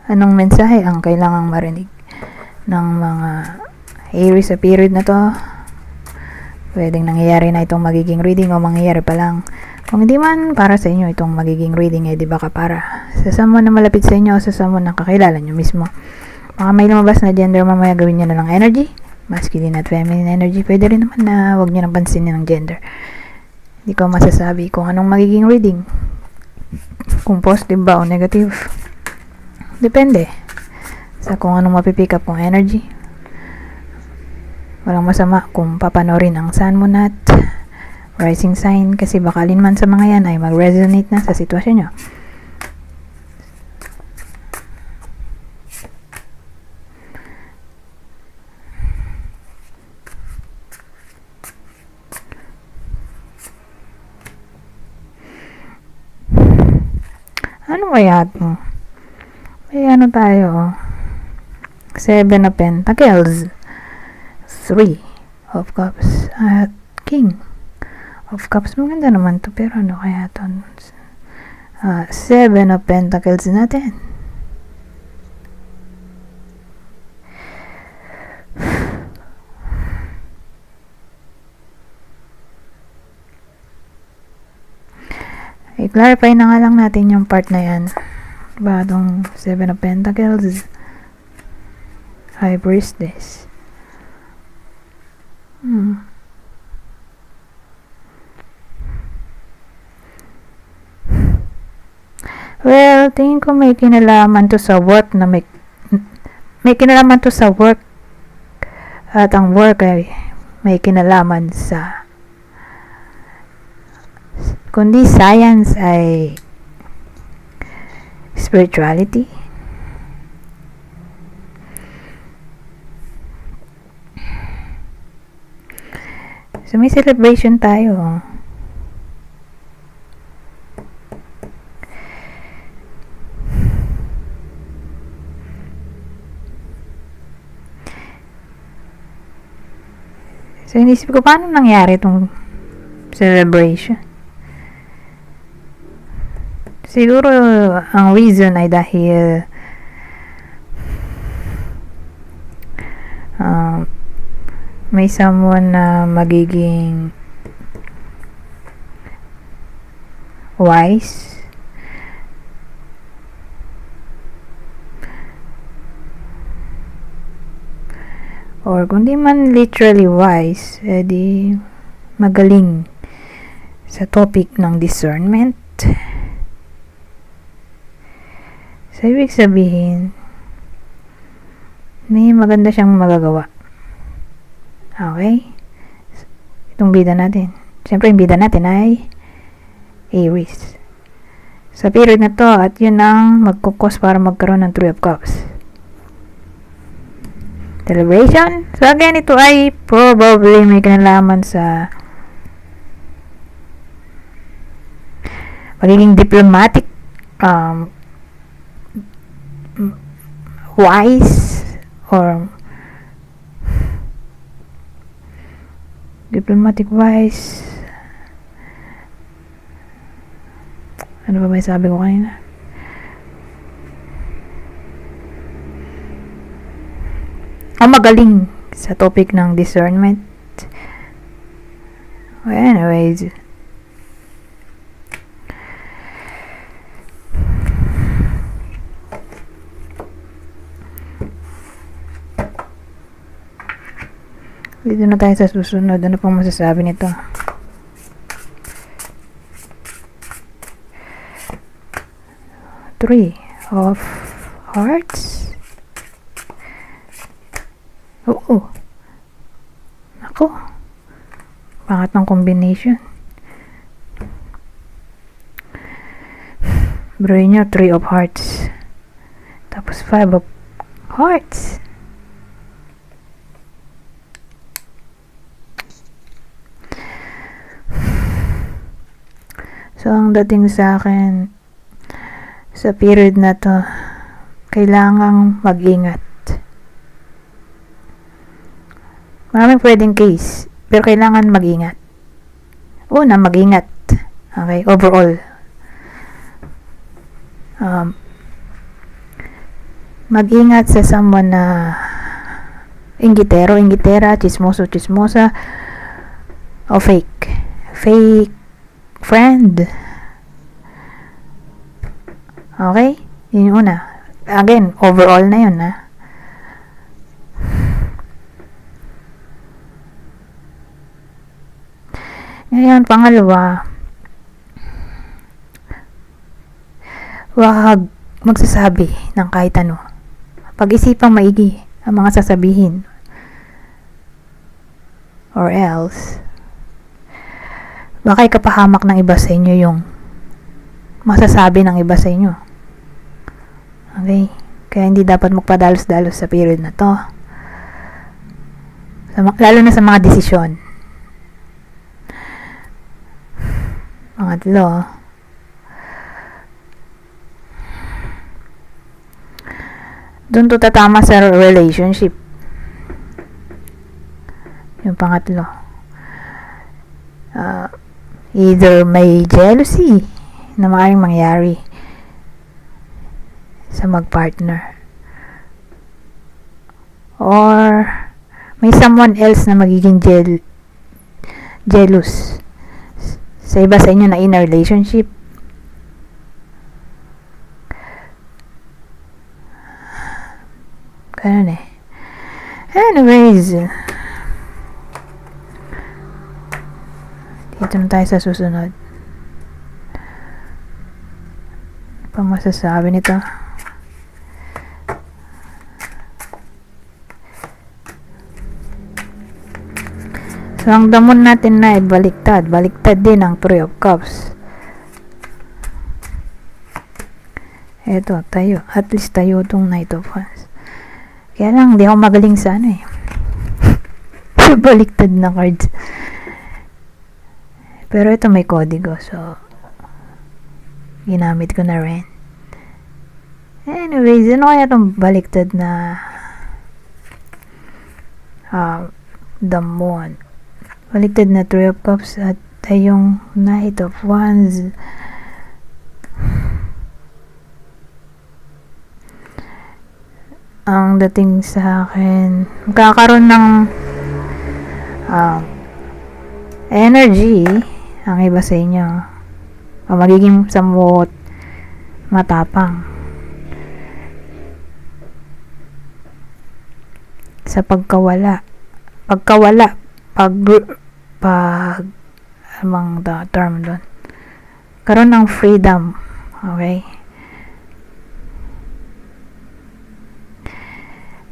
Anong mensahe ang kailangang marinig ng mga Aries sa period na to? Pwedeng nangyayari na itong magiging reading o mangyayari pa lang. Kung hindi man para sa inyo itong magiging reading, di ba para sa someone na malapit sa inyo o sa someone na kakilala nyo mismo. Baka may lumabas na gender, mamaya gawin nyo na lang energy, masculine at feminine energy. Pwede rin naman na huwag nyo nang pansinin ng gender. Hindi ko masasabi kung anong magiging reading, kung positive ba o negative. Depende sa kung anong mapipick up kong energy. Walang masama kung papanorin ang sun, moon at rising sign, kasi baka man sa mga yan ay mag-resonate na sa sitwasyon nyo. Ano kaya ito? May ano tayo, 7 of Pentacles, 3 of Cups, at King of Cups. Maganda naman to, pero ano kaya ito? 7 of Pentacles natin. I-clarify na nga lang natin yung part na yan. Diba itong 7 of Pentacles, High Priestess. Well, tingin ko may kinalaman to sa work na may kinalaman to sa work, at ang work ay may kinalaman sa, kundi science ay spirituality. So may celebration tayo. So inisip ko, paano nangyari itong celebration? Siguro ang reason ay dahil may someone na magiging wise, or kung di man literally wise, edi magaling sa topic ng discernment. So, ibig sabihin, may maganda siyang magagawa. Okay? Itong bida natin. Siyempre, yung bida natin ay Aries. Sa period na to, at yun ang magkukos para magkaroon ng 3 of Cups. Celebration. So, again, ito ay probably may kinalaman sa pagiging diplomatic, wise, or diplomatic wise. Ano ba may sabi ko kanina? Magaling sa topic ng discernment. Well, anyways, dito na tayo sa susunod. Ano pong masasabi nito? Three of Hearts. Oo. Ako. Pangat ng combination. Brain nyo, 3 of Hearts. Tapos 5 of Hearts. So, ang dating sa akin, sa period na to, kailangang mag-ingat. Maraming pwedeng case, pero kailangan mag-ingat. Una, mag-ingat. Okay, overall. Mag-ingat sa someone na inggitero, inggitera, chismoso, chismosa, o fake friend. Okay? Yun yung una. Again, overall na yun, ha? Ngayon, pangalawa, wag magsasabi ng kahit ano. Pag-isipang maigi ang mga sasabihin. Or else, baka ikapahamak ng iba sa inyo yung masasabi ng iba sa inyo. Okay? Kaya hindi dapat magpadalos-dalos sa period na to. Lalo na sa mga desisyon. Pangatlo, doon to tatama sa relationship. Yung pangatlo, either may jealousy na maaaring mangyari sa magpartner, or may someone else na magiging jealous sa iba sa inyo na in a relationship. Ganun eh. Anyways, dito na tayo sa susunod. Pa masasabi nito? So, ang damon natin na baliktad. Baliktad din ang Three of Cups. Eto, tayo. At least tayo itong Knight of Wands. Kaya lang, di ako magaling sa ano eh. Baliktad na cards. Pero ito may kodigo. So, ginamit ko na rin. Anyways, ano kaya itong baliktad na damon? Baliktad na Three of Cups at yung Knight of Wands. Ang dating sa akin, magkakaroon ng energy ang iba sa inyo. O magiging somewhat matapang sa pag among the term doon, karoon ng freedom. Okay,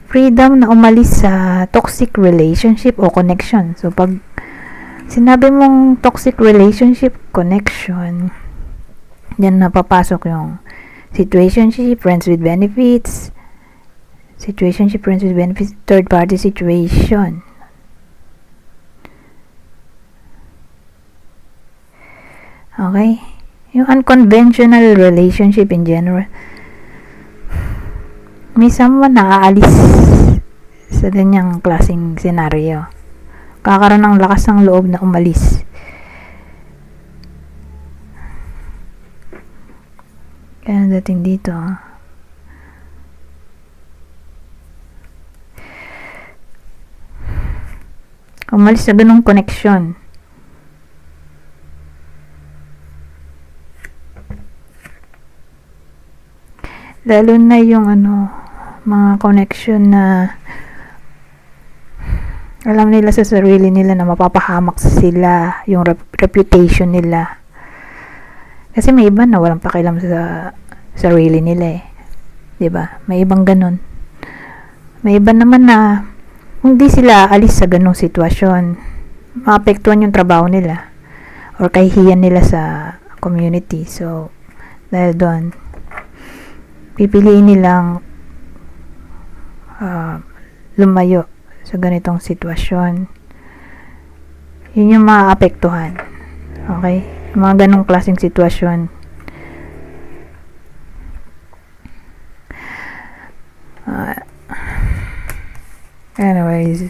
freedom na umalis sa toxic relationship o connection. So pag sinabi mong toxic relationship, connection, yan napapasok yung situationship, friends with benefits, third party situation. Okay? Yung unconventional relationship in general. May someone na aalis sa ganyang klaseng senaryo. Kakaroon ng lakas ng loob na umalis. Kaya dating dito, umalis sa ganung connection. Lalo na yung mga connection na alam nila sa sarili nila na mapapahamak sila, yung reputation nila. Kasi may iba na walang pakialam sa sarili nila eh. 'Di ba? May ibang ganun. May iba naman na kung di sila alis sa ganung sitwasyon, maapektuhan yung trabaho nila or kahihiyan nila sa community. So, dahil doon, pipiliin nilang lumayo sa ganitong sitwasyon. Yun yung maapektuhan. Okay? Mga ganong klaseng sitwasyon. Anyways,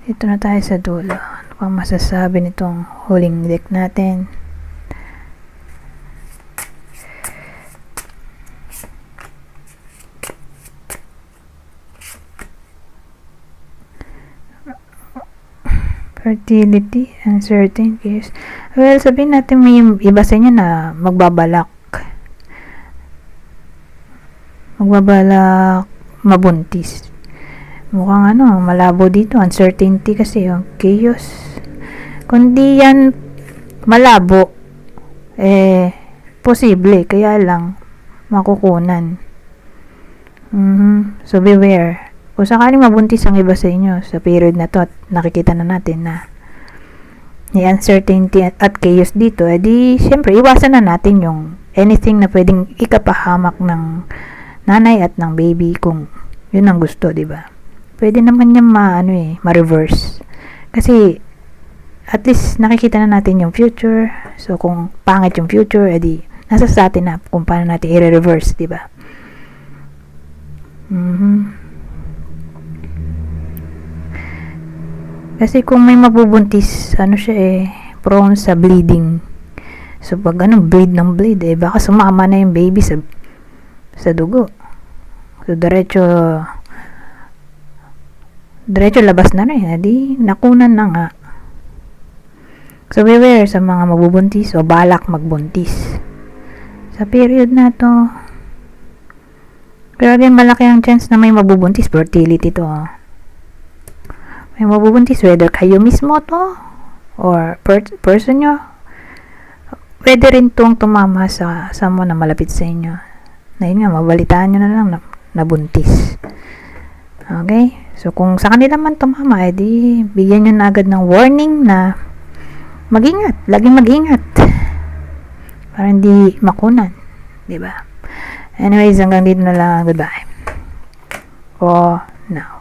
ito na tayo sa dulo. Ano pang masasabi nitong huling deck natin? Fertility, uncertain case. Well, sabihin natin may iba sa inyo na magbabalak mabuntis. Mukhang malabo dito. Uncertainty kasi yung chaos. Kundi yan malabo, posible. Kaya lang, makukunan. So, beware. Kung sakaling mabuntis ang iba sa inyo sa period na to at nakikita na natin na may uncertainty at chaos dito, di syempre iwasan na natin yung anything na pwedeng ikapahamak ng nanay at ng baby kung yun ang gusto, di ba? Pwede naman niya ma-reverse. Kasi at least nakikita na natin yung future. So kung pangit yung future, edi nasa sa atin na kung paano natin i-reverse, di ba? Kasi kung may mabubuntis, prone sa bleeding. So pag bleed ng bleed, baka sumama na yung baby sa dugo. So diretso labas na rin. Di nakunan na nga. So beware sa mga mabubuntis o balak magbuntis. Sa period na to, grabe malaki ang chance na may mabubuntis. Fertility to. May mabubuntis, whether kayo mismo to or person nyo, pwede rin tong tumama sa someone na malapit sa inyo. Na yun nga, mabalitaan nyo na lang na nabuntis. Okay? So, kung sa kanila man tumama, edi bigyan nyo na agad ng warning na mag-ingat. Laging mag-ingat. Para hindi makunan. Diba? Anyways, hanggang dito na lang. Goodbye. For now.